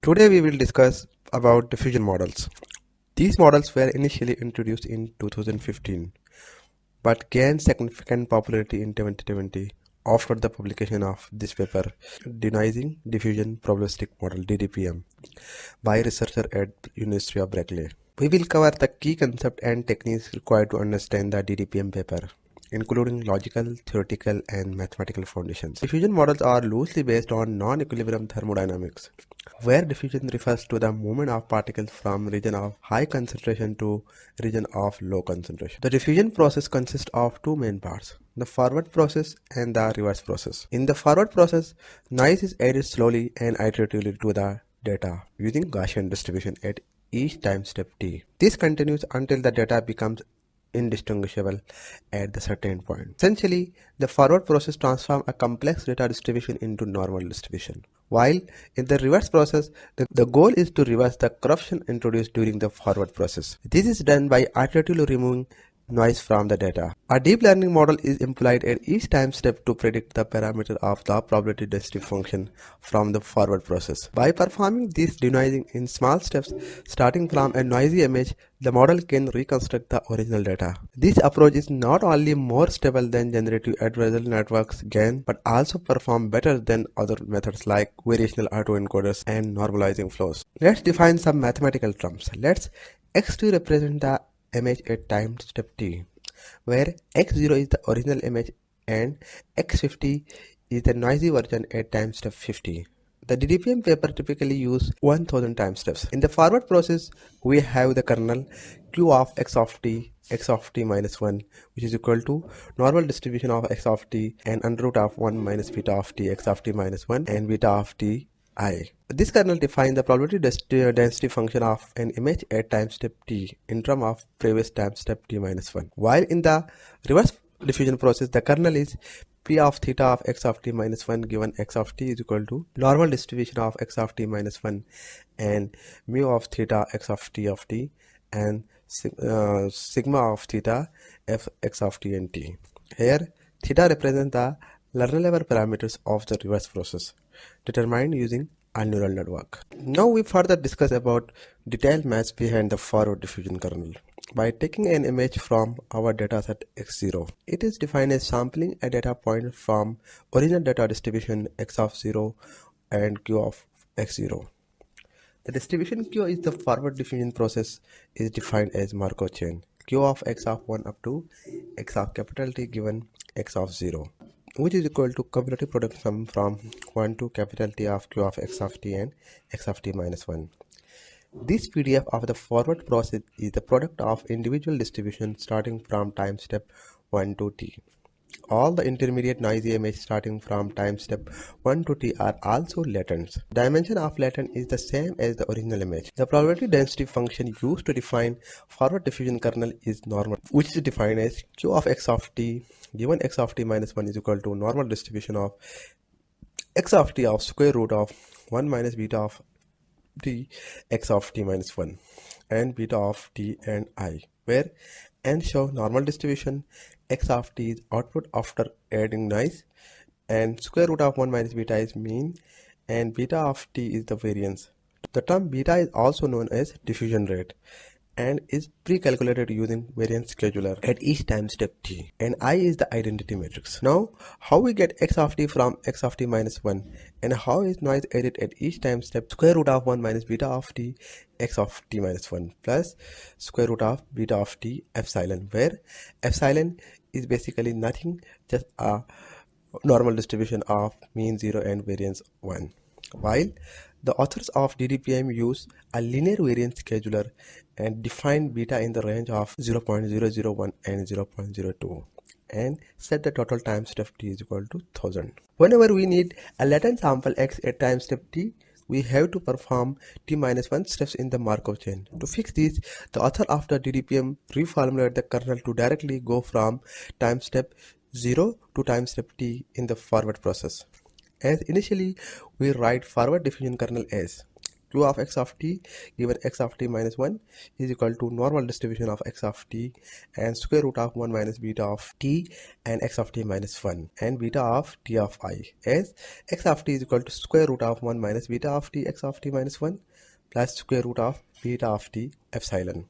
Today we will discuss about diffusion models. These models were initially introduced in 2015 but gained significant popularity in 2020 after the publication of this paper, Denoising Diffusion Probabilistic Model (DDPM) by researcher at University of Berkeley. We will cover the key concepts and techniques required to understand the DDPM paper, including logical, theoretical, and mathematical foundations. Diffusion models are loosely based on non-equilibrium thermodynamics, where diffusion refers to the movement of particles from region of high concentration to region of low concentration. The diffusion process consists of two main parts, the forward process and the reverse process. In the forward process, noise is added slowly and iteratively to the data using Gaussian distribution at each time step t. This continues until the data becomes indistinguishable at the certain point. Essentially, the forward process transforms a complex data distribution into normal distribution, while in the reverse process, the goal is to reverse the corruption introduced during the forward process. This is done by iteratively removing noise from the data. A deep learning model is employed at each time step to predict the parameter of the probability density function from the forward process. By performing this denoising in small steps, starting from a noisy image, the model can reconstruct the original data. This approach is not only more stable than generative adversarial networks GAN, but also perform better than other methods like variational autoencoders and normalizing flows. Let's define some mathematical terms. Let's x2 represent the image at time step t, where x0 is the original image and x50 is the noisy version at time step 50. The DDPM paper typically use 1000 time steps. In the forward process, we have the kernel q of x of t minus 1, which is equal to normal distribution of x of t and under root of 1 minus beta of t x of t minus 1 and beta of t I. This kernel defines the probability density function of an image at time step t in terms of previous time step t minus 1. While in the reverse diffusion process, the kernel is p of theta of x of t minus 1 given x of t is equal to normal distribution of x of t minus 1 and mu of theta x of t and sigma of theta f x of t and t. Here, theta represents the learner-level parameters of the reverse process, determined using a neural network. Now we further discuss about detailed maths behind the forward diffusion kernel. By taking an image from our dataset x0, it is defined as sampling a data point from original data distribution x of 0 and q of x0. The distribution q is the forward diffusion process is defined as Markov chain q of x of 1 up to x of capital T given x of 0, which is equal to cumulative product sum from 1 to capital T of q of x of t and x of t minus 1. This PDF of the forward process is the product of individual distribution starting from time step 1 to t. All the intermediate noisy images starting from time step 1 to t are also latents. Dimension of latent is the same as the original image. The probability density function used to define forward diffusion kernel is normal, which is defined as q of x of t given x of t minus 1 is equal to normal distribution of x of t of square root of 1 minus beta of t x of t minus 1 and beta of t and I, where n show normal distribution, x of t is output after adding noise, and square root of 1 minus beta is mean, and beta of t is the variance. The term beta is also known as diffusion rate and is pre-calculated using variance scheduler at each time step t, and I is the identity matrix. Now, how we get x of t from x of t minus 1 and how is noise added at each time step? Square root of 1 minus beta of t x of t minus 1 plus square root of beta of t epsilon, where epsilon is basically nothing, just a normal distribution of mean 0 and variance 1. While the authors of DDPM use a linear variance scheduler and define beta in the range of 0.001 and 0.02 and set the total time step t is equal to 1000. Whenever we need a latent sample x at time step t, we have to perform t minus 1 steps in the Markov chain. To fix this, the author of the DDPM reformulated the kernel to directly go from time step 0 to time step t in the forward process. As initially, we write forward diffusion kernel as q of x of t given x of t minus 1 is equal to normal distribution of x of t and square root of 1 minus beta of t and x of t minus 1 and beta of t of I, as x of t is equal to square root of 1 minus beta of t x of t minus 1 plus square root of beta of t epsilon.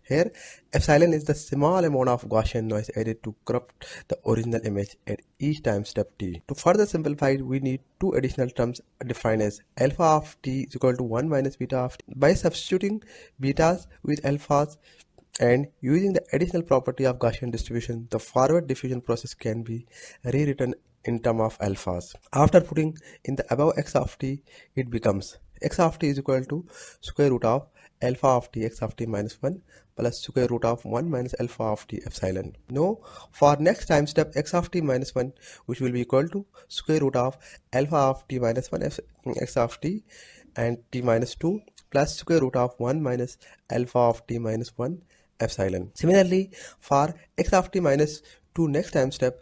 Here, epsilon is the small amount of Gaussian noise added to corrupt the original image at each time step t. To further simplify it, we need two additional terms defined as alpha of t is equal to 1 minus beta of t. By substituting betas with alphas and using the additional property of Gaussian distribution, the forward diffusion process can be rewritten in terms of alphas. After putting in the above x of t, it becomes x of t is equal to square root of alpha of t x of t minus 1 plus square root of 1 minus alpha of t epsilon. Now, for next time step x of t minus 1, which will be equal to square root of alpha of t minus 1 x of t and t minus 2 plus square root of 1 minus alpha of t minus 1 epsilon. Similarly, for x of t minus 2 next time step,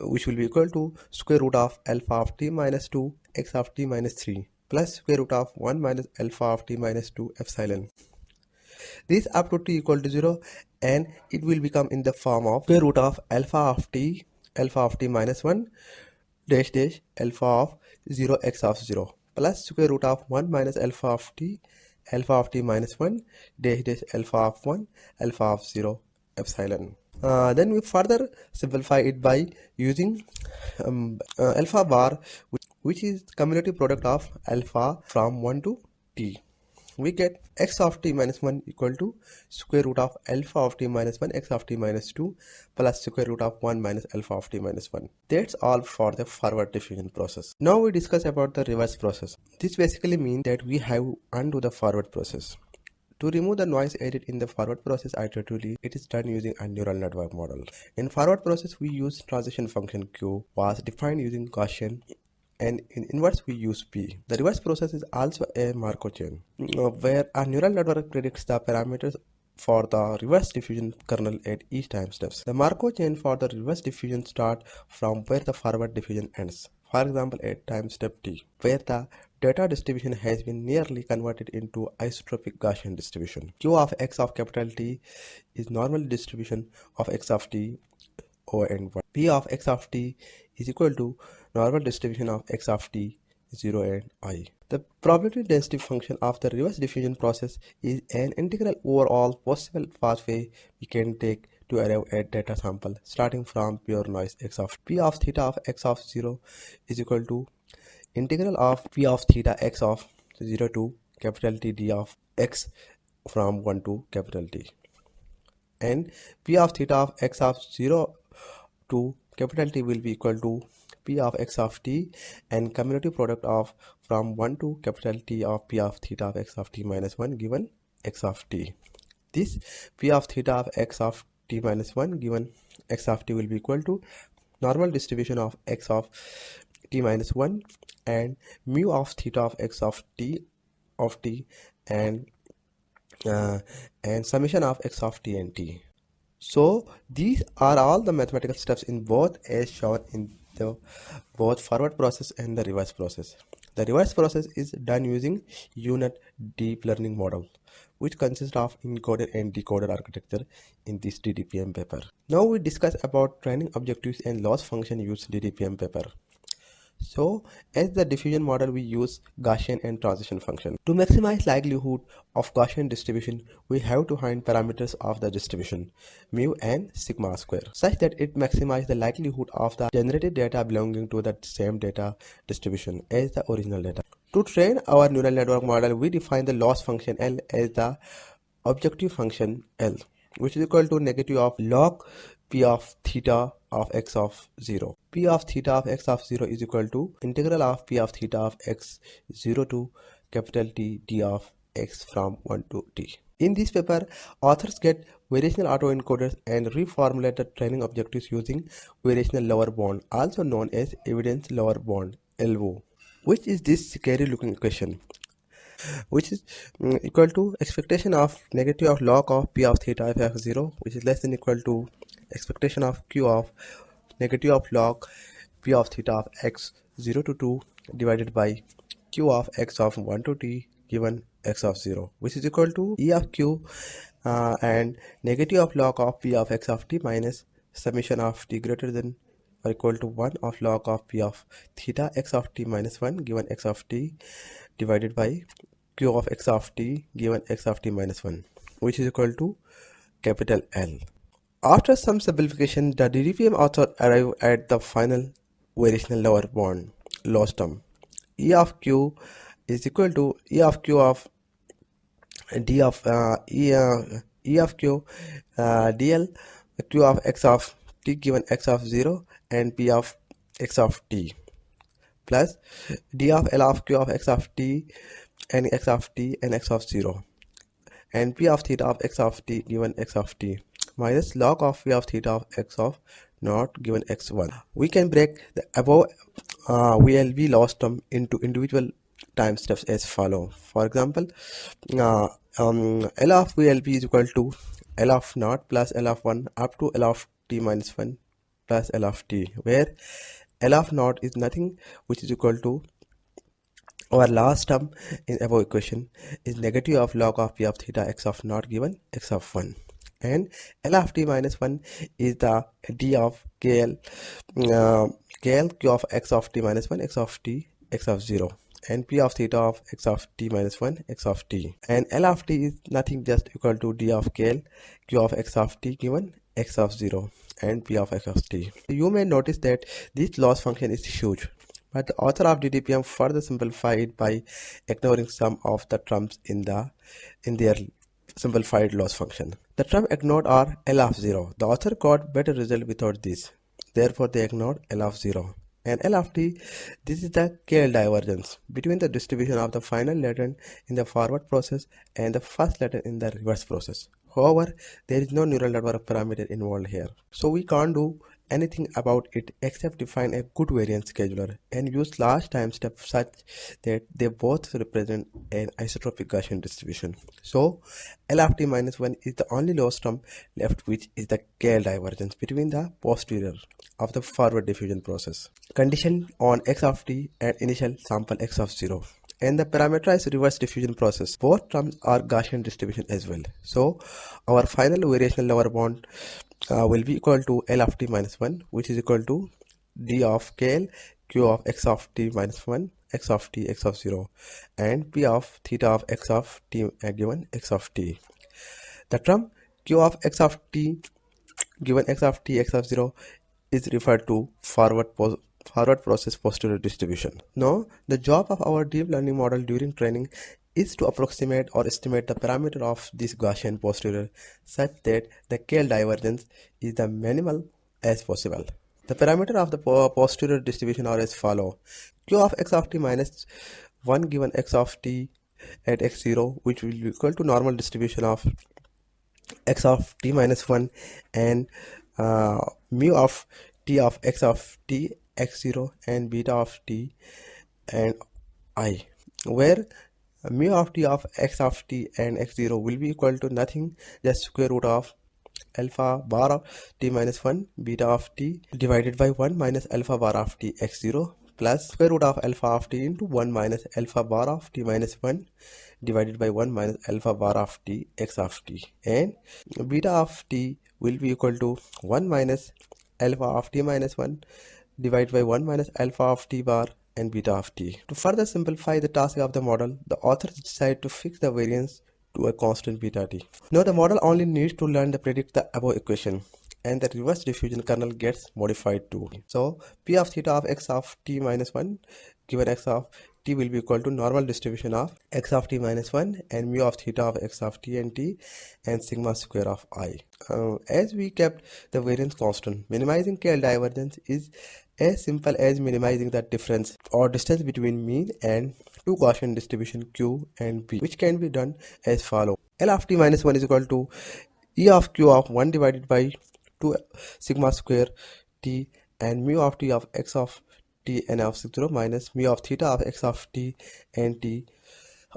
which will be equal to square root of alpha of t minus 2 x of t minus 3 plus square root of 1 minus alpha of t minus 2 epsilon. This up to t equal to 0 and it will become in the form of square root of alpha of t minus 1 dash dash alpha of 0 x of 0 plus square root of 1 minus alpha of t minus 1 dash dash alpha of 1 alpha of 0 epsilon. Then we further simplify it by using alpha bar, which is cumulative product of alpha from 1 to t. We get x of t minus 1 equal to square root of alpha of t minus 1 x of t minus 2 plus square root of 1 minus alpha of t minus 1. That's all for the forward diffusion process. Now we discuss about the reverse process. This basically means that we have undo the forward process. To remove the noise added in the forward process iteratively, it is done using a neural network model. In forward process, we use transition function q was defined using Gaussian, and in inverse we use p. The reverse process is also a Markov chain, where a neural network predicts the parameters for the reverse diffusion kernel at each time steps. The Markov chain for the reverse diffusion start from where the forward diffusion ends. For example, at time step t, where the data distribution has been nearly converted into isotropic Gaussian distribution. Q of x of capital T is normal distribution of x of t over n1. P of x of t is equal to normal distribution of x of t 0 and I. The probability density function of the reverse diffusion process is an integral over all possible pathway we can take to arrive at data sample starting from pure noise x of p of theta of x of 0 is equal to integral of p of theta x of 0 to capital T d of x from 1 to capital T, and p of theta of x of 0 to capital T will be equal to p of x of t and cumulative product of from 1 to capital T of p of theta of x of t minus 1 given x of t. This p of theta of x of t minus 1 given x of t will be equal to normal distribution of x of t minus 1 and mu of theta of x of t and summation of x of t and t. So these are all the mathematical steps in both as shown in the both forward process and the reverse process. The reverse process is done using U-Net deep learning model, which consists of encoder and decoder architecture in this DDPM paper. Now we discuss about training objectives and loss function use DDPM paper. So, as the diffusion model, we use Gaussian and transition function. To maximize likelihood of Gaussian distribution, we have to find parameters of the distribution, mu and sigma square, such that it maximizes the likelihood of the generated data belonging to the same data distribution as the original data. To train our neural network model, we define the loss function L as the objective function L, which is equal to negative of log p of theta of x of 0. P of theta of x of 0 is equal to integral of p of theta of x 0 to capital T d of x from 1 to t. In this paper, authors get variational autoencoders and reformulate the training objectives using variational lower bound, also known as evidence lower bound (ELBO), which is this scary looking equation, which is equal to expectation of negative of log of p of theta of x0, which is less than equal to expectation of q of negative of log p of theta of x 0 to 2 divided by q of x of 1 to t given x of 0, which is equal to E of q and negative of log of p of x of t minus summation of t greater than or equal to 1 of log of p of theta x of t minus 1 given x of t divided by q of x of t given x of t minus 1, which is equal to capital L. After some simplification, the DDPM author arrived at the final variational lower bound loss term. E of q is equal to E of q of d of E of q dl q of x of t given x of 0 and p of x of t plus d of L of q of x of t and x of t and x of 0 and p of theta of x of t given x of t minus log of p of theta of x of naught given x1. We can break the above VLB loss term into individual time steps as follow. For example, L of VLB is equal to L of naught plus L of 1 up to L of t minus 1 plus L of t, where L of naught is nothing which is equal to our last term in above equation is negative of log of p of theta x of naught given x of 1, and L of t minus 1 is the d of KL q of x of t minus 1 x of t x of 0 and p of theta of x of t minus 1 x of t, and L of t is nothing just equal to d of KL q of x of t given x of 0 and p of x of t. You may notice that this loss function is huge, but the author of DDPM further simplified it by ignoring some of the terms in their simplified loss function. The term ignored are L of 0. The author got better result without this. Therefore, they ignored L of 0. And L of t, this is the KL divergence between the distribution of the final latent in the forward process and the first latent in the reverse process. However, there is no neural network parameter involved here, so we can't do anything about it except define a good variance scheduler and use large time steps such that they both represent an isotropic Gaussian distribution. So L of t minus 1 is the only loss term left, which is the KL divergence between the posterior of the forward diffusion process, conditioned on x of t and initial sample x of 0. And the parameterized reverse diffusion process, both terms are Gaussian distribution as well. So our final variational lower bound will be equal to L of t minus 1, which is equal to d of KL q of x of t minus 1 x of t x of 0 and p of theta of x of t given x of t. The term q of x of t given x of t x of 0 is referred to forward process posterior distribution. Now, the job of our deep learning model during training is to approximate or estimate the parameter of this Gaussian posterior such that the KL divergence is the minimal as possible. The parameter of the posterior distribution are as follow: q of x of t minus 1 given x of t at x0, which will be equal to normal distribution of x of t minus 1 and mu of t of x of t x0 and beta of t and I, where mu of t of x of t and x0 will be equal to nothing just square root of alpha bar of t minus 1 beta of t divided by 1 minus alpha bar of t x0 plus square root of alpha of t into 1 minus alpha bar of t minus 1 divided by 1 minus alpha bar of t x of t, and beta of t will be equal to 1 minus alpha of t minus 1 divided by 1 minus alpha of t bar and beta of t. To further simplify the task of the model, the authors decided to fix the variance to a constant beta t. Now the model only needs to learn to predict the above equation, and the reverse diffusion kernel gets modified too. So p of theta of x of t minus 1 given x of t will be equal to normal distribution of x of t minus 1 and mu of theta of x of t and sigma square of I. As we kept the variance constant, minimizing KL divergence is as simple as minimizing the difference or distance between mean and two Gaussian distribution q and p, which can be done as follow: L of t minus 1 is equal to E of q of 1 divided by 2 sigma square t and mu of t of x of t and of 0 minus mu of theta of x of t and t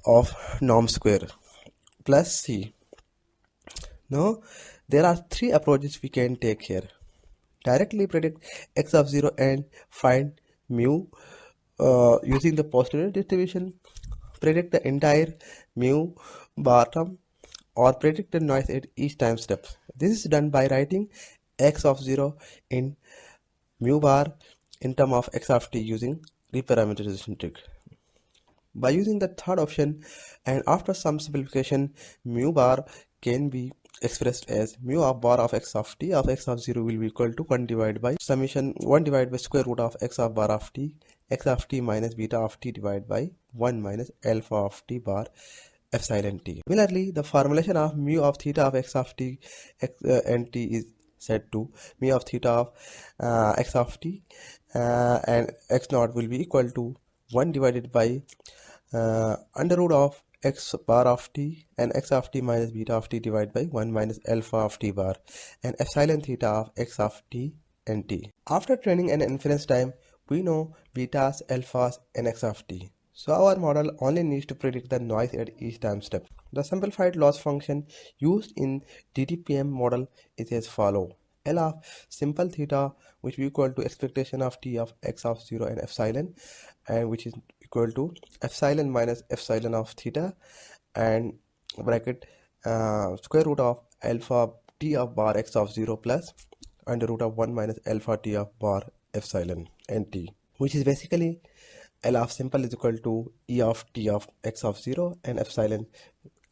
of norm square plus c. Now there are three approaches we can take here: directly predict x of 0 and find mu using the posterior distribution, predict the entire mu bar term or predict the noise at each time step. This is done by writing x of 0 in mu bar in term of x of t using reparameterization trick. By using the third option and after some simplification, mu bar can be expressed as mu of bar of x of t of x of 0 will be equal to 1 divided by summation 1 divided by square root of x of bar of t, x of t minus beta of t divided by 1 minus alpha of t bar epsilon t. Similarly, the formulation of mu of theta of x of t and t is set to mu of theta of x of t and x naught will be equal to 1 divided by under root of x bar of t and x of t minus beta of t divided by 1 minus alpha of t bar and epsilon theta of x of t and t. After training and inference time, we know betas, alphas and x of t. So our model only needs to predict the noise at each time step. The simplified loss function used in DDPM model is as follow. L of simple theta which will equal to expectation of t of x of 0 and epsilon and which is equal to epsilon minus epsilon of theta and bracket square root of alpha t of bar x of 0 plus under root of 1 minus alpha t of bar epsilon and t, which is basically L of simple is equal to E of t of x of 0 and epsilon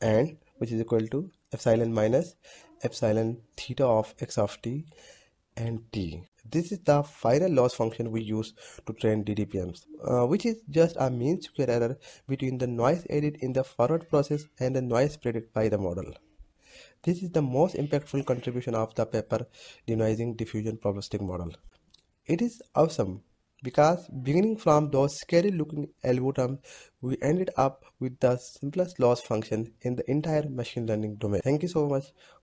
and which is equal to epsilon minus epsilon theta of x of t and t. This is the final loss function we use to train DDPMs, which is just a mean square error between the noise added in the forward process and the noise predicted by the model. This is the most impactful contribution of the paper Denoising Diffusion Probabilistic Model. It is awesome because beginning from those scary looking ELBO terms, we ended up with the simplest loss function in the entire machine learning domain. Thank you so much